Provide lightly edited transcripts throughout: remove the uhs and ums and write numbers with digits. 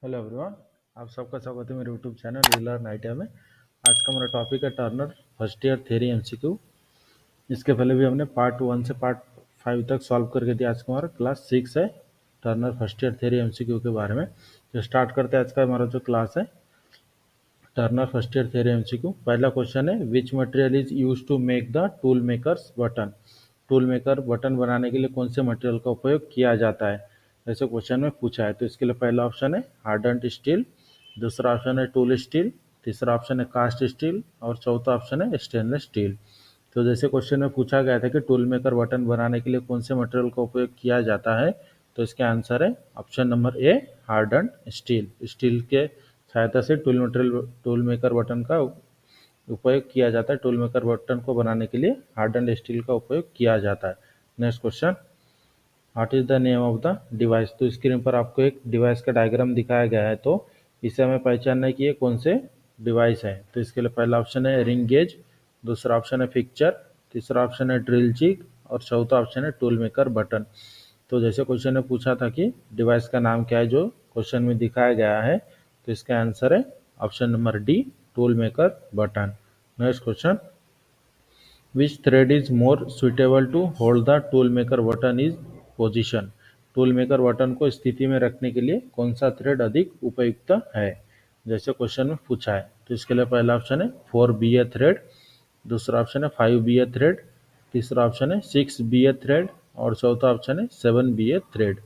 Hello everyone, आप सबका स्वागत है मेरे यूट्यूब चैनल रीलर्न आईटीआई में। आज का मेरा टॉपिक है turner first year theory MCQ. इसके पहले भी हमने पार्ट 1 से पार्ट 5 तक सॉल्व करके दिया। आज का हमारा क्लास 6 है turner first year theory MCQ के बारे में। तो स्टार्ट करते हैं आज का हमारा जो क्लास है turner first year theory MCQ. पहला क्वेश्चन है, which material is use to make the tool makers button. Tool maker button बनाने के लिए कौन से मटेरियल का उपयोग किया जाता है, ऐसे क्वेश्चन में पूछा है। तो इसके लिए पहला ऑप्शन है हार्डन्ड स्टील, दूसरा ऑप्शन है टूल स्टील, तीसरा ऑप्शन है कास्ट स्टील और चौथा ऑप्शन है स्टेनलेस स्टील। तो जैसे क्वेश्चन में पूछा गया था कि टूल मेकर बटन बनाने के लिए कौन से मटेरियल का उपयोग किया जाता है, तो इसका आंसर है ऑप्शन नंबर ए हार्डन्ड स्टील। स्टील के सहायता से टूल मेकर बटन का उपयोग किया जाता है। टूल मेकर बटन को बनाने के लिए हार्डन्ड स्टील का उपयोग किया जाता है। Next question, what is the name of the device. तो स्क्रीन पर आपको एक डिवाइस का डायग्राम दिखाया गया है, तो इसे हमें पहचानना है कि ये कौन से डिवाइस है। तो इसके लिए पहला ऑप्शन है रिंग गेज, दूसरा ऑप्शन है फिक्चर, तीसरा ऑप्शन है ड्रिल जिग और चौथा ऑप्शन है टूल मेकर बटन। तो जैसे क्वेश्चन ने पूछा था कि डिवाइस का नाम क्या है जो क्वेश्चन में दिखाया गया है, तो इसका आंसर है option number D tool maker button. Next question, which thread is more suitable to hold the tool maker button is position. Tool maker button को स्थिति में रखने के लिए कौन सा थ्रेड अधिक उपयुक्त है, जैसे क्वेश्चन में पूछा है। तो इसके लिए पहला ऑप्शन है 4BA थ्रेड, दूसरा ऑप्शन है 5BA थ्रेड, तीसरा ऑप्शन है 6BA थ्रेड और चौथा ऑप्शन है 7BA थ्रेड।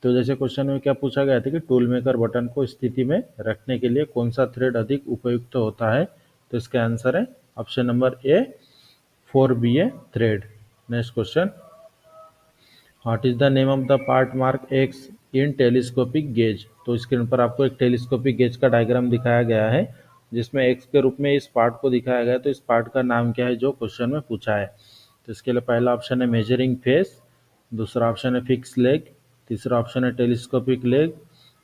तो जैसे क्वेश्चन में क्या पूछा गया था कि टूल मेकर बटन को स्थिति में रखने के लिए कौन सा थ्रेड अधिक उपयुक्त होता है, तो इसका आंसर है option number A 4BA thread. Next question, what is the name of the part mark x in telescopic gauge. तो स्क्रीन पर आपको एक टेलीस्कोपिक गेज का डायग्राम दिखाया गया है जिसमें एक्स के रूप में इस पार्ट को दिखाया गया है। तो इस पार्ट का नाम क्या है जो क्वेश्चन में पूछा है। तो इसके लिए पहला ऑप्शन है मेजरिंग फेस, दूसरा ऑप्शन है फिक्स लेग, तीसरा ऑप्शन है टेलीस्कोपिक लेग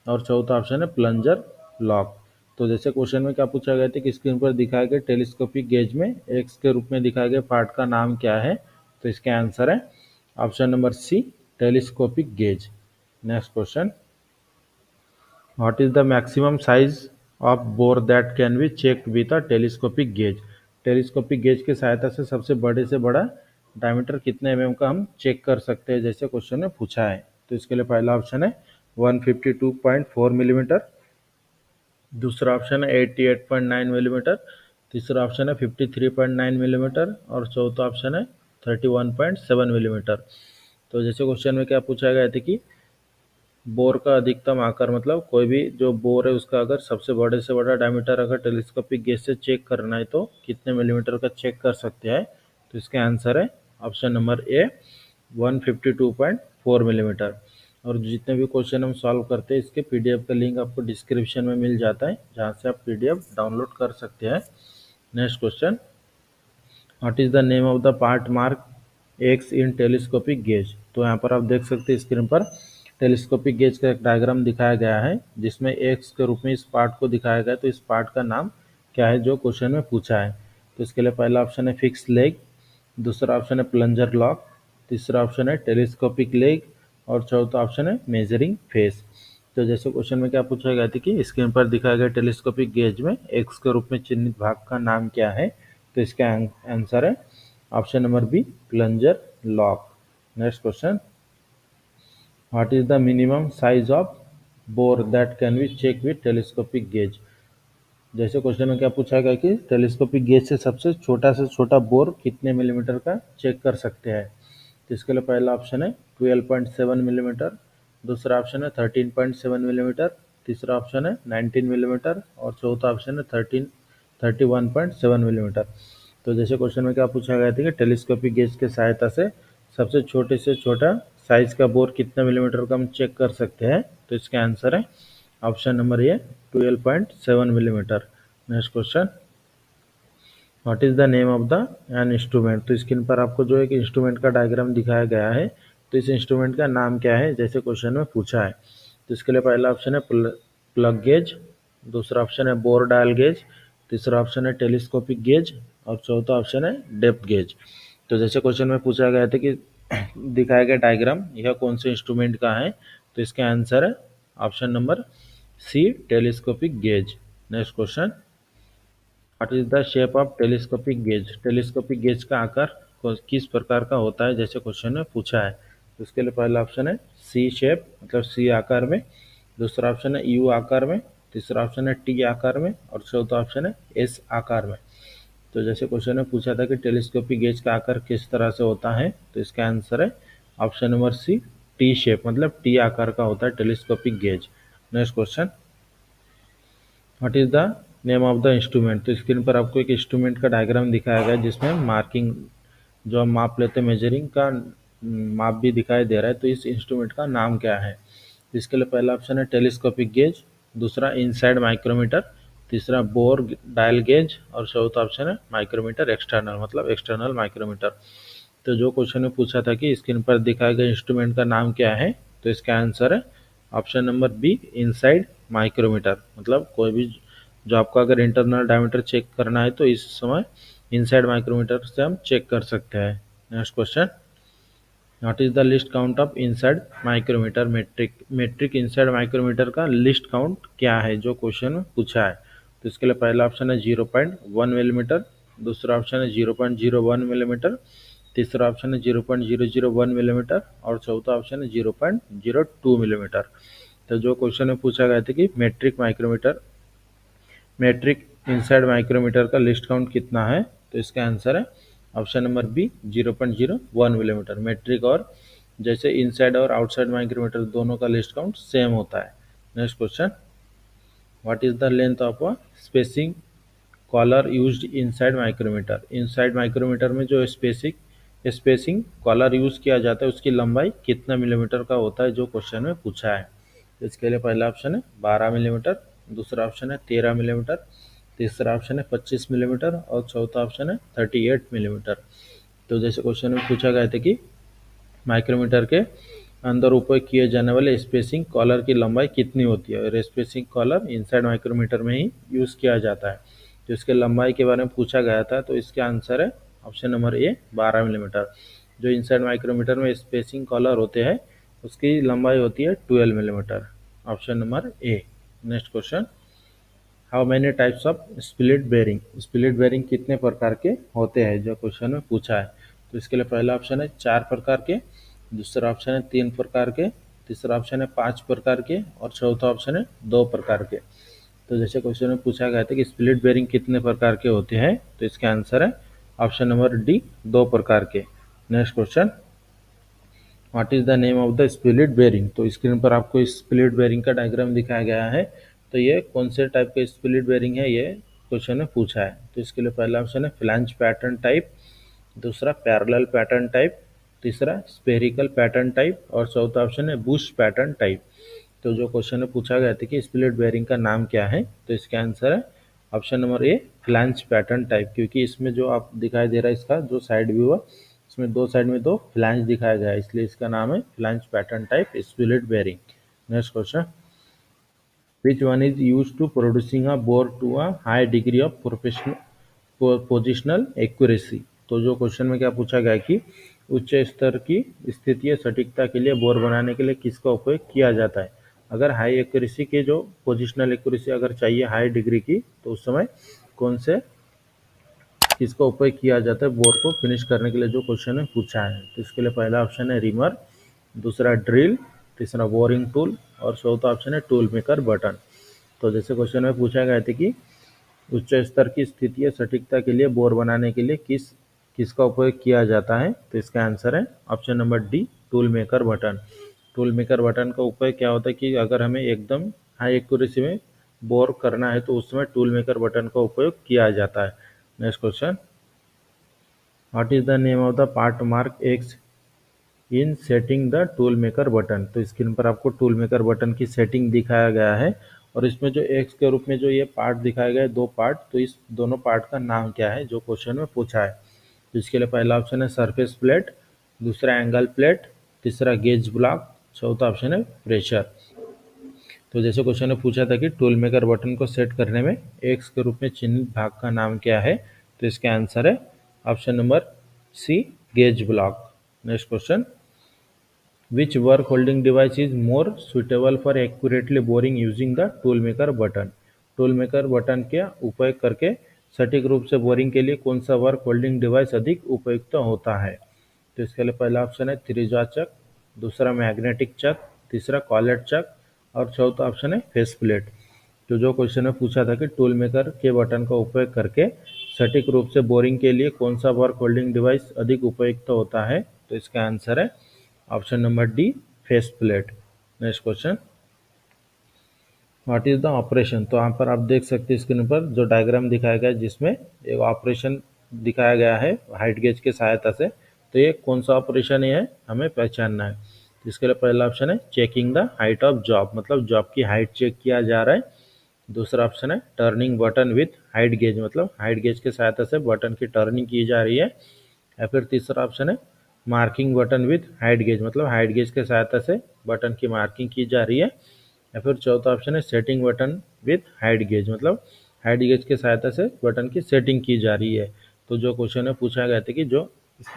और चौथा ऑप्शन है प्लंजर लॉक। तो जैसे क्वेश्चन में क्या पूछा गया था कि स्क्रीन पर दिखाए गए टेलीस्कोपिक गेज में एक्स के रूप में दिखाए गए पार्ट का नाम क्या है, तो इसका आंसर है option number C telescopic gauge. Next question, what is the maximum size of bore that can be checked with a telescopic gauge. Telescopic gauge की सहायता से सबसे बड़े से बड़ा डायमीटर कितने एमएम का हम चेक कर सकते हैं, जैसे क्वेश्चन में पूछा है। तो इसके लिए पहला ऑप्शन है 152.4 मिलीमीटर, दूसरा ऑप्शन है 88.9 मिलीमीटर, तीसरा ऑप्शन है 53.9 मिलीमीटर और चौथा ऑप्शन है 31.7 मिलीमीटर। तो जैसे क्वेश्चन में क्या पूछा गया था कि बोर का अधिकतम आकार, मतलब कोई भी जो बोर है उसका अगर सबसे बड़े से बड़ा डायमीटर अगर टेलीस्कोपिक गेज से चेक करना है तो कितने मिलीमीटर का चेक कर सकते हैं, तो इसका आंसर है ऑप्शन नंबर ए 152.4 मिलीमीटर। और जितने भी क्वेश्चन हम सॉल्व करते हैं इसके पीडीएफ का लिंक आपको डिस्क्रिप्शन में मिल जाता है, जहाँ से आप पीडीएफ डाउनलोड कर सकते हैं। Next question, what is the name of the part mark x in telescopic gauge. तो यहाँ पर आप देख सकते हैं स्क्रीन पर टेलीस्कोपिक गेज का एक डायग्राम दिखाया गया है जिसमें एक्स के रूप में इस पार्ट को दिखाया गया है। तो इस पार्ट का नाम क्या है जो क्वेश्चन में पूछा है। तो इसके लिए पहला ऑप्शन है फिक्स लेग, दूसरा ऑप्शन है प्लंजर लॉक, तीसरा ऑप्शन है टेलीस्कोपिक लेग और चौथा ऑप्शन है मेजरिंग फेस। तो जैसे क्वेश्चन में क्या पूछा गया था कि स्क्रीन पर दिखाया गया टेलीस्कोपिक गेज में एक्स के रूप में चिन्हित भाग का नाम क्या है, तो इसका आंसर है option number B plunger lock. Next question, what is the minimum size of bore that can be check with telescopic gauge. जैसे क्वेश्चन में क्या पूछा गया कि टेलीस्कोपिक गेज से छोटा बोर कितने मिलीमीटर का चेक कर सकते हैं। तो इसके लिए पहला ऑप्शन है 12.7 मिलीमीटर, दूसरा ऑप्शन है 13.7 मिलीमीटर, तीसरा ऑप्शन है 19 मिलीमीटर और चौथा ऑप्शन है 31.7 मिलीमीटर। तो जैसे क्वेश्चन में क्या पूछा गया था कि टेलीस्कोपिक गेज के सहायता से सबसे छोटे से छोटा साइज का बोर कितने मिलीमीटर का हम चेक कर सकते हैं, तो इसका आंसर है option number A 12.7 millimetre. Next question, what is the name of the an instrument. तो स्क्रीन पर आपको जो एक इंस्ट्रूमेंट का डायग्राम दिखाया गया है, तो इस इंस्ट्रूमेंट का नाम क्या है जैसे क्वेश्चन में पूछा है। तो इसके लिए पहला ऑप्शन है प्लग गेज, दूसरा ऑप्शन है बोर डायल गेज, तीसरा ऑप्शन है टेलीस्कोपिक गेज और चौथा ऑप्शन है डेप्थ गेज। तो जैसे क्वेश्चन में पूछा गया था कि दिखाया गया डायग्राम यह कौन से इंस्ट्रूमेंट का है, तो इसका आंसर है option number C telescopic gauge. Next question, what is the shape of telescopic gauge? Telescopic gauge का आकार किस प्रकार का होता है, जैसे क्वेश्चन में पूछा है। तो इसके लिए पहला ऑप्शन है सी शेप, मतलब सी आकार में। दूसरा ऑप्शन है यू आकार में। तीसरा ऑप्शन है टी आकार में। और चौथा ऑप्शन है एस आकार में। तो जैसे क्वेश्चन में पूछा था कि टेलीस्कोपिक गेज का आकार किस तरह से होता है, तो इसका आंसर है option number C, T shape, मतलब टी आकार का होता है telescopic gauge. Next question, what is the name of the instrument? तो स्क्रीन पर आपको एक इंस्ट्रूमेंट का डायग्राम दिखाया गया है, जिसमें मार्किंग जो हम माप लेते हैं, मेजरिंग का माप भी दिखाई दे रहा है। तो इस इंस्ट्रूमेंट का नाम क्या है? इसके लिए पहला ऑप्शन है टेलीस्कोपिक गेज, दूसरा इनसाइड माइक्रोमीटर, तीसरा बोर डायल गेज और चौथा ऑप्शन है माइक्रोमीटर एक्सटर्नल, मतलब एक्सटर्नल माइक्रोमीटर। तो जो क्वेश्चन में पूछा था कि स्क्रीन पर दिखाए गए इंस्ट्रूमेंट का नाम क्या है, तो इसका आंसर है option number B, inside micrometer. मतलब कोई भी जो आपका अगर इंटरनल डायमीटर चेक करना है तो इस समय इनसाइड माइक्रोमीटर से हम चेक कर सकते हैं। Next question, what is the least count of inside micrometer? Metric, metric inside micrometer का लिस्ट काउंट क्या है, जो क्वेश्चन में पूछा है। तो इसके लिए पहला ऑप्शन है 0.1 मिलीमीटर, दूसरा ऑप्शन है 0.01 मिलीमीटर, तीसरा ऑप्शन है 0.001 मिलीमीटर और चौथा ऑप्शन है 0.02 मिलीमीटर। तो जो क्वेश्चन में पूछा गया था कि मेट्रिक इनसाइड माइक्रोमीटर का लिस्ट काउंट कितना है, तो इसका आंसर है option number B, 0.01 millimetre. Metric और जैसे इनसाइड और आउटसाइड माइक्रोमीटर दोनों का लिस्ट काउंट सेम होता है। Next question, what is the length of a spacing collar used inside micrometer? Inside micrometer में जो स्पेसिंग कॉलर यूज किया जाता है, उसकी लंबाई कितना मिलीमीटर का होता है, जो क्वेश्चन में पूछा है। इसके लिए पहला ऑप्शन है 12 मिलीमीटर, दूसरा ऑप्शन है 13 मिलीमीटर, तीसरा ऑप्शन है 25 मिलीमीटर और चौथा ऑप्शन है 38 मिलीमीटर। तो जैसे क्वेश्चन में पूछा गया था कि माइक्रोमीटर के अंदर उपयोग किए जाने वाले स्पेसिंग कॉलर की लंबाई कितनी होती है, और स्पेसिंग कॉलर इनसाइड माइक्रोमीटर में ही यूज़ किया जाता है। तो इसके लंबाई के बारे में पूछा गया था, तो इसका आंसर है ऑप्शन नंबर ए, 12 मिलीमीटर। जो इनसाइड माइक्रोमीटर में स्पेसिंग कॉलर होते हैं, उसकी लंबाई होती है 12 millimetre. Option number A. Next question, how many types of split bearing? Split bearing कितने प्रकार के होते हैं, जो क्वेश्चन में पूछा है। तो इसके लिए पहला ऑप्शन है 4 प्रकार के, दूसरा ऑप्शन है 3 प्रकार के, तीसरा ऑप्शन है 5 प्रकार के और चौथा ऑप्शन है 2 प्रकार के। तो जैसे क्वेश्चन में पूछा गया था कि स्प्लिट बेरिंग कितने प्रकार के होते हैं, तो इसका आंसर है ऑप्शन नंबर डी, 2 प्रकार के। Next question, what is the name of the split bearing? तो स्क्रीन पर आपको स्प्लिट बेरिंग का डायग्राम दिखाया गया है। तो ये कौन से टाइप का स्प्लिट बेरिंग है, ये क्वेश्चन में पूछा है। तो इसके लिए पहला ऑप्शन है फ्लैंज पैटर्न टाइप, दूसरा पैरेलल पैटर्न टाइप, तीसरा स्पेरिकल पैटर्न टाइप और चौथा ऑप्शन है बुश पैटर्न टाइप। तो जो क्वेश्चन में पूछा गया था कि स्प्लिट बेरिंग का नाम क्या है, तो इसका आंसर है ऑप्शन नंबर ए, फ्लैंज पैटर्न टाइप। क्योंकि इसमें जो आप दिखाई दे रहा है, इसका जो साइड व्यू है, इसमें दो साइड में दो फ्लैंज दिखाया गया है, इसलिए इसका नाम है flange pattern type split bearing. Next question, which one is used to producing a bore to a high degree of positional accuracy? तो जो क्वेश्चन में क्या पूछा गया कि उच्च स्तर की स्थितीय सटीकता के लिए बोर बनाने के लिए किसका उपयोग किया जाता है। अगर हाई एक्यूरेसी के जो पोजिशनल एक्यूरेसी अगर चाहिए हाई डिग्री की, तो उस समय कौन से किसका उपयोग किया जाता है बोर को फिनिश करने के लिए, जो क्वेश्चन में पूछा है। तो इसके लिए पहला ऑप्शन है रिमर, दूसरा ड्रिल, तीसरा बोरिंग टूल और चौथा ऑप्शन है टूल मेकर बटन। तो जैसे क्वेश्चन में पूछा गया था कि उच्च स्तर की स्थितीय सटीकता के लिए बोर बनाने के लिए किसका उपयोग किया जाता है, तो इसका आंसर है option number D, tool maker button. Tool maker button का उपयोग क्या होता है कि अगर हमें एकदम हाई एक्यूरेसी में बोर करना है, तो उस समय टूल मेकर बटन का उपयोग किया जाता है। Next question, what is the name of the part mark x in setting the tool maker button? तो स्क्रीन पर आपको टूल मेकर बटन की सेटिंग दिखाया गया है, और इसमें जो एक्स के रूप में जो ये पार्ट दिखाए गए, दो पार्ट, तो इस दोनों पार्ट का नाम क्या है, जो क्वेश्चन में पूछा है। तो इसके लिए पहला ऑप्शन है सरफेस प्लेट, दूसरा एंगल प्लेट, तीसरा गेज ब्लॉक, चौथा ऑप्शन है प्रेशर। तो जैसे क्वेश्चन ने पूछा था कि टूल मेकर बटन को सेट करने में एक्स के रूप में चिन्हित भाग का नाम क्या है, तो इसका आंसर है option number C, gauge block. Next question, which work holding device is more suitable for accurately boring using the tool maker button. Tool maker button का उपयोग करके सटीक रूप से बोरिंग के लिए कौन सा वर्क होल्डिंग डिवाइस अधिक उपयुक्त होता है? तो इसके लिए पहला ऑप्शन है त्रिज्या चक, दूसरा मैग्नेटिक चक, तीसरा कॉलेट चक और चौथा ऑप्शन है फेस प्लेट। तो जो क्वेश्चन में पूछा था कि टूल मेकर के बटन का उपयोग करके सटीक रूप से बोरिंग के लिए कौन सा वर्क होल्डिंग डिवाइस अधिक उपयुक्त होता है, तो इसका आंसर है option number D, face plate. Next question, what is the operation? तो यहाँ पर आप देख सकते हैं स्क्रीन पर जो डायग्राम दिखाया गया है जिसमें एक ऑपरेशन दिखाया गया है हाइट गेज की सहायता से। तो ये कौन सा ऑपरेशन है हमें पहचानना है। इसके लिए पहला ऑप्शन है checking the height of job, मतलब जॉब की हाइट चेक किया जा रहा है। दूसरा ऑप्शन है turning button with height gauge, मतलब हाइट गेज की सहायता से बटन की टर्निंग की जा रही है। या फिर तीसरा ऑप्शन है marking button with height gauge, मतलब हाइट गेज की सहायता से बटन की मार्किंग की जा रही है। या फिर चौथा ऑप्शन है setting button with height gauge, मतलब हाइट गेज की सहायता से बटन की सेटिंग की जा रही है। तो जो क्वेश्चन है पूछा गया था कि जो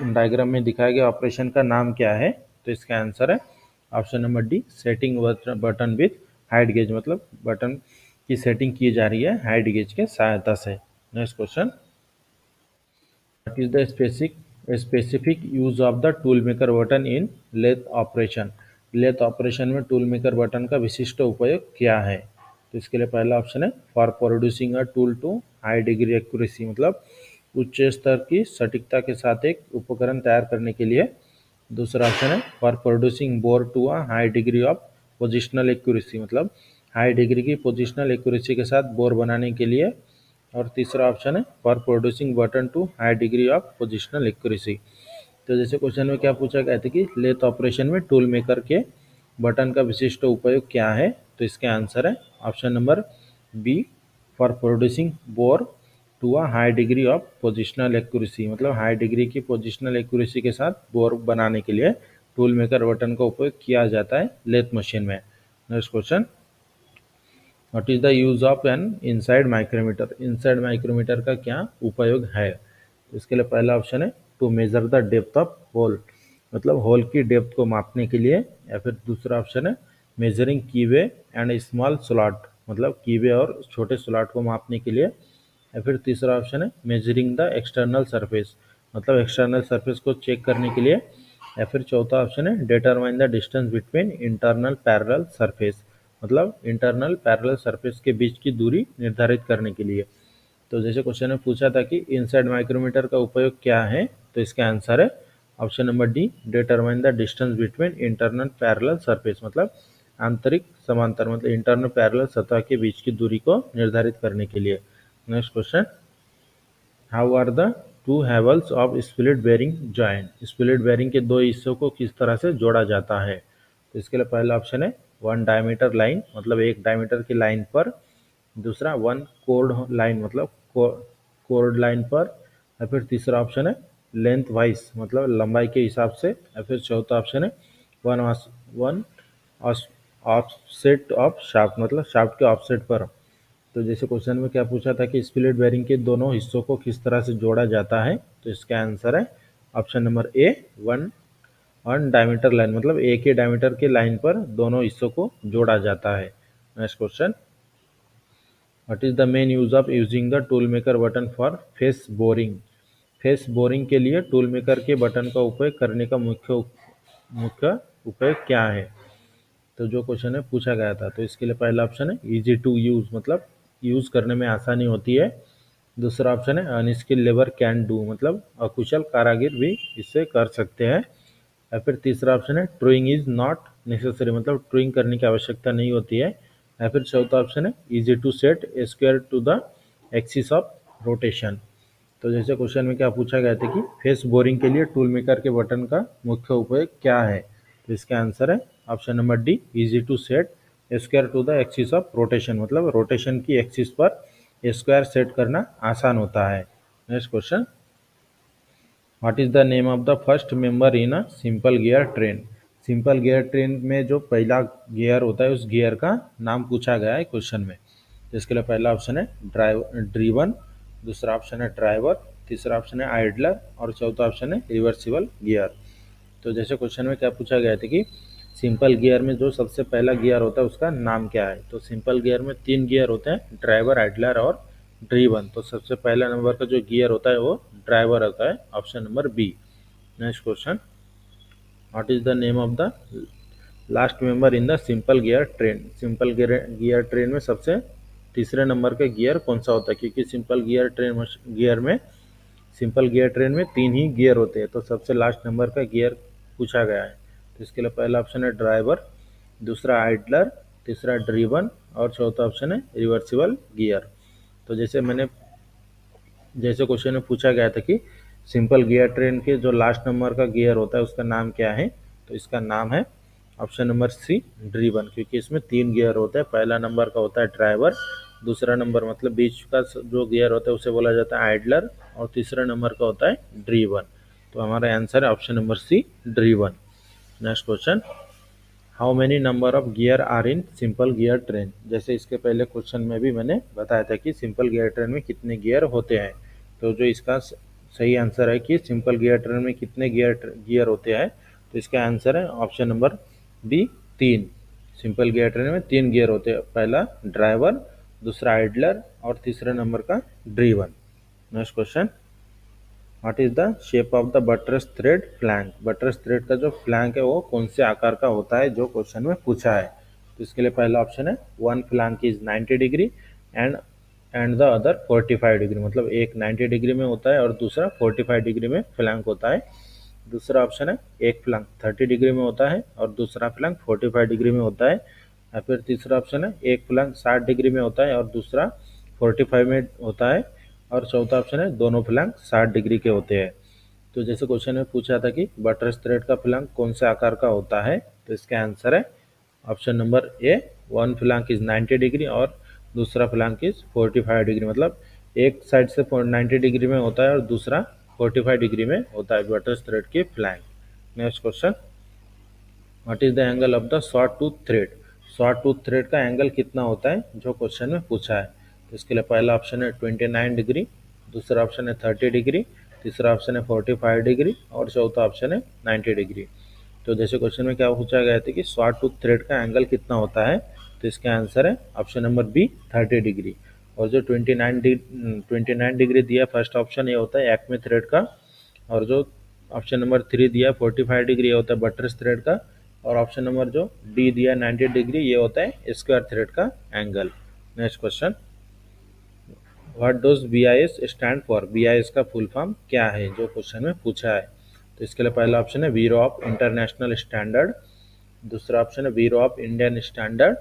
डायग्राम में दिखाया गया ऑपरेशन का नाम क्या है, तो इसका आंसर है option number D, setting button with height gauge, मतलब बटन की सेटिंग की जा रही है हाइट गेज के सहायता से। Next question, what is the specific use of the tool maker button in lathe operation? Lathe operation में टूल मेकर बटन का विशिष्ट उपयोग क्या है? तो इसके लिए पहला ऑप्शन है for producing a tool to high degree accuracy, मतलब उच्च स्तर की सटीकता के साथ एक उपकरण तैयार करने के लिए। दूसरा ऑप्शन है for producing bore to a high degree of positional accuracy, मतलब हाई डिग्री की पोजिशनल एक्यूरेसी के साथ बोर बनाने के लिए। और तीसरा ऑप्शन है for producing button to high degree of positional accuracy. तो जैसे क्वेश्चन में क्या पूछा गया था कि लेथ ऑपरेशन में टूल मेकर के बटन का विशिष्ट उपयोग क्या है, तो इसके आंसर है option number B, for producing bore to a high degree of positional accuracy, मतलब हाई डिग्री की पोजिशनल एक्यूरेसी के साथ बोर बनाने के लिए टूल मेकर बटन का उपयोग किया जाता है लेथ मशीन में। Next question, what is the use of an inside micrometer? Inside micrometer का क्या उपयोग है? तो इसके लिए पहला ऑप्शन है to measure the depth of hole, मतलब होल की डेप्थ को मापने के लिए। या फिर दूसरा ऑप्शन है measuring keyway and small slot, मतलब कीवे और छोटे स्लॉट को मापने के लिए। या फिर तीसरा ऑप्शन है मेजरिंग द एक्सटर्नल सरफेस, मतलब एक्सटर्नल सरफेस को चेक करने के लिए। या फिर चौथा ऑप्शन है determine the distance between internal parallel surface, मतलब इंटरनल पैरेलल सरफेस के बीच की दूरी निर्धारित करने के लिए। तो जैसे क्वेश्चन में पूछा था कि इनसाइड माइक्रोमीटर का उपयोग क्या है, तो इसका आंसर है option number D, determine the distance between internal parallel surface, मतलब आंतरिक समांतर, मतलब इंटरनल पैरेलल सतह के बीच की दूरी को निर्धारित करने के लिए। Next question, how are the two halves of split bearing joint? Split bearing के दो हिस्सों को किस तरह से जोड़ा जाता है? तो इसके लिए पहला ऑप्शन है वन डायमीटर लाइन, मतलब एक डायमीटर की लाइन पर। दूसरा वन कोर्ड लाइन, मतलब कोर्ड लाइन पर। या फिर तीसरा ऑप्शन है लेंथ वाइज, मतलब लंबाई के हिसाब से। या फिर चौथा ऑप्शन है one one offset of shaft, मतलब शाफ्ट के ऑफसेट पर। तो जैसे क्वेश्चन में क्या पूछा था कि स्प्लिट बेरिंग के दोनों हिस्सों को किस तरह से जोड़ा जाता है, तो इसका आंसर है ऑप्शन नंबर ए, वन वन डायमीटर लाइन, मतलब एक ही डायमीटर के लाइन पर दोनों हिस्सों को जोड़ा जाता है। Next question, what is the main use of using the tool maker button for face boring? Face boring के लिए टूल मेकर के बटन का उपयोग करने का मुख्य उपयोग क्या है? तो जो क्वेश्चन है पूछा गया था, तो इसके लिए पहला ऑप्शन है इजी टू यूज, मतलब यूज करने में आसानी होती है। दूसरा ऑप्शन है अनस्किल लेबर कैन डू, मतलब अकुशल कारागिर भी इससे कर सकते हैं। या फिर तीसरा ऑप्शन है ट्रूइंग इज नॉट नेसेसरी, मतलब ट्रूइंग करने की आवश्यकता नहीं होती है। या फिर चौथा ऑप्शन है easy to set square to the axis of rotation. तो जैसे क्वेश्चन में क्या पूछा गया था कि फेस बोरिंग के लिए टूल मेकर के बटन का मुख्य उपयोग क्या है, तो इसका आंसर है option number D, easy to set square to the axis of rotation, मतलब रोटेशन की एक्सिस पर स्क्वायर सेट करना आसान होता है। Next question, what is the name of the first member in a simple gear train? Simple gear train में जो पहला गियर होता है उस गियर का नाम पूछा गया है क्वेश्चन में। तो इसके लिए पहला ऑप्शन है ड्रीवन, दूसरा ऑप्शन है ड्राइवर, तीसरा ऑप्शन है आइडलर और चौथा ऑप्शन है रिवर्सिबल गियर। तो जैसे क्वेश्चन में क्या पूछा गया था कि सिंपल गियर में जो सबसे पहला गियर होता है उसका नाम क्या है। तो सिंपल गियर में 3 गियर होते हैं, ड्राइवर, आइडलर और ड्रीवन। तो सबसे पहला नंबर का जो गियर होता है वो ड्राइवर होता है, option number B. Next question, what is the name of the last member in the simple gear train. Simple gear train में सबसे तीसरे नंबर का गियर कौन सा होता है, क्योंकि सिंपल गियर ट्रेन में 3 ही गियर होते हैं। तो सबसे लास्ट नंबर का गियर पूछा गया है। तो इसके लिए पहला ऑप्शन है ड्राइवर, दूसरा आइडलर, तीसरा ड्रीवन और चौथा ऑप्शन है रिवर्सिबल गियर। तो जैसे क्वेश्चन में पूछा गया था कि सिंपल गियर ट्रेन के जो लास्ट नंबर का गियर होता है उसका नाम क्या है, तो इसका नाम है ऑप्शन नंबर सी, ड्रीवन, क्योंकि इसमें 3 गियर होते हैं। पहला नंबर का होता है ड्राइवर, दूसरा नंबर मतलब बीच का जो गियर होता है उसे बोला जाता है आइडलर और तीसरा नंबर का होता है ड्रीवन। तो हमारा आंसर है option number C, driven. Next question, how many number of gear are in simple gear train. जैसे इसके पहले क्वेश्चन में भी मैंने बताया था कि सिंपल गियर ट्रेन में कितने गियर होते हैं। तो जो इसका सही आंसर है कि सिंपल गियर ट्रेन में कितने गियर होते हैं, तो इसका आंसर है option number B, 3। Simple gear train में 3 गियर होते हैं, पहला ड्राइवर, दूसरा आइडलर और तीसरे नंबर का driven. Next question, what is the shape of the buttress thread flank. Buttress thread का जो फ्लैंक है वो कौन से आकार का होता है, जो क्वेश्चन में पूछा है। तो इसके लिए पहला ऑप्शन है one flank is 90 degree and the other 45 degree, मतलब एक 90 डिग्री में होता है और दूसरा 45 डिग्री में फ्लैंक होता है। दूसरा ऑप्शन है एक फ्लैंक 30 डिग्री में होता है और दूसरा फ्लैंक 45 डिग्री में होता है। या फिर तीसरा ऑप्शन है एक फ्लैंक 60 डिग्री में होता है और दूसरा 45 में होता है। और चौथा ऑप्शन है दोनों फ्लैंक 60 डिग्री के होते हैं। तो जैसे क्वेश्चन में पूछा था कि बटरस थ्रेड का फ्लैंक कौन से आकार का होता है, तो इसका आंसर है option number A, one flank is 90 degree और दूसरा फ्लैंक इज 45 डिग्री, मतलब एक साइड से 90 डिग्री में होता है और दूसरा 45 डिग्री में होता है बटरस थ्रेड के flank. Next question, what is the angle of the short tooth thread. Short tooth thread का एंगल कितना होता है, जो क्वेश्चन में पूछा है। तो इसके लिए पहला ऑप्शन है 29 डिग्री, दूसरा ऑप्शन है 30 डिग्री, तीसरा ऑप्शन है 45 डिग्री और चौथा ऑप्शन है 90 डिग्री। तो जैसे क्वेश्चन में क्या पूछा गया था कि शॉर्ट टूथ थ्रेड का एंगल कितना होता है, तो इसका आंसर है ऑप्शन नंबर बी, 30 डिग्री। और जो 29 डिग्री दिया फर्स्ट ऑप्शन, ये होता है एक्मे थ्रेड का। और जो ऑप्शन नंबर 3 दिया 45 डिग्री, ये होता है बटरस थ्रेड का। और ऑप्शन नंबर जो डी दिया 90 डिग्री, ये होता है स्क्वायर थ्रेड का angle. Next question, what dose BIS stand for. BIS का फुल फॉर्म क्या है, जो क्वेश्चन में पूछा है। तो इसके लिए पहला ऑप्शन है ब्यूरो ऑफ इंटरनेशनल स्टैंडर्ड, दूसरा ऑप्शन है ब्यूरो ऑफ इंडियन स्टैंडर्ड,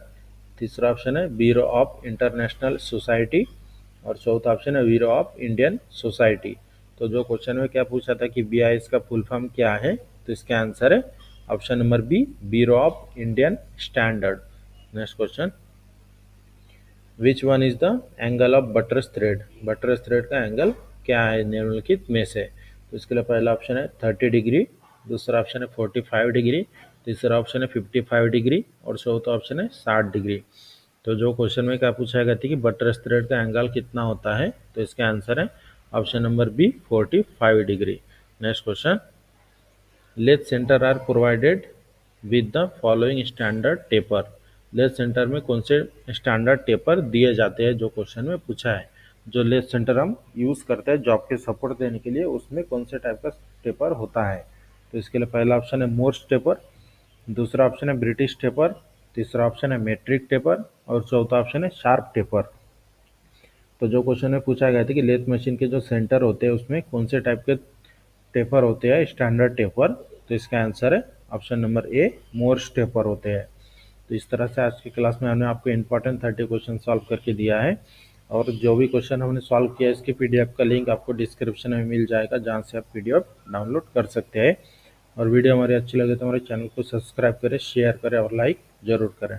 तीसरा ऑप्शन है ब्यूरो ऑफ इंटरनेशनल सोसाइटी और चौथा ऑप्शन है ब्यूरो ऑफ इंडियन सोसाइटी। तो जो क्वेश्चन में क्या पूछा था कि BIS का फुल फॉर्म क्या है, तो इसका आंसर है option number B, bureau of Indian standard. Next question, which one is the angle of buttress thread. Buttress thread का एंगल क्या है निम्नलिखित में से। तो इसके लिए पहला ऑप्शन है 30 डिग्री, दूसरा ऑप्शन है 45 डिग्री, तीसरा ऑप्शन है 55 डिग्री और चौथा ऑप्शन है 60 डिग्री। तो जो क्वेश्चन में क्या पूछा गया था कि बटरस थ्रेड का एंगल कितना होता है, तो इसका आंसर है option number B, 45 degree. Next question, lathe centre are provided with the following standard taper. Lathe centre में कौन से स्टैंडर्ड टेपर दिए जाते हैं, जो क्वेश्चन में पूछा है। जो लेथ सेंटर हम यूज़ करते हैं जॉब के सपोर्ट देने के लिए, उसमें कौन से टाइप का टेपर होता है। तो इसके लिए पहला ऑप्शन है मोर्स टेपर, दूसरा ऑप्शन है ब्रिटिश टेपर, तीसरा ऑप्शन है मेट्रिक टेपर और चौथा ऑप्शन है शार्प टेपर। तो जो क्वेश्चन में पूछा गया था कि लेथ मशीन के जो सेंटर होते हैं उसमें कौन से टाइप के टेपर होते हैं, स्टैंडर्ड टेपर, तो इसका आंसर है option number A, Morse taper होते हैं। तो इस तरह से आज की क्लास में हमने आपको इंपॉर्टेंट 30 क्वेश्चन सॉल्व करके दिया है। और जो भी क्वेश्चन हमने सॉल्व किया है इसकी PDF का लिंक आपको डिस्क्रिप्शन में मिल जाएगा, जहाँ से आप PDF डाउनलोड कर सकते हैं। और वीडियो हमारी अच्छी लगे तो हमारे चैनल को सब्सक्राइब करें, शेयर करें और लाइक ज़रूर करें।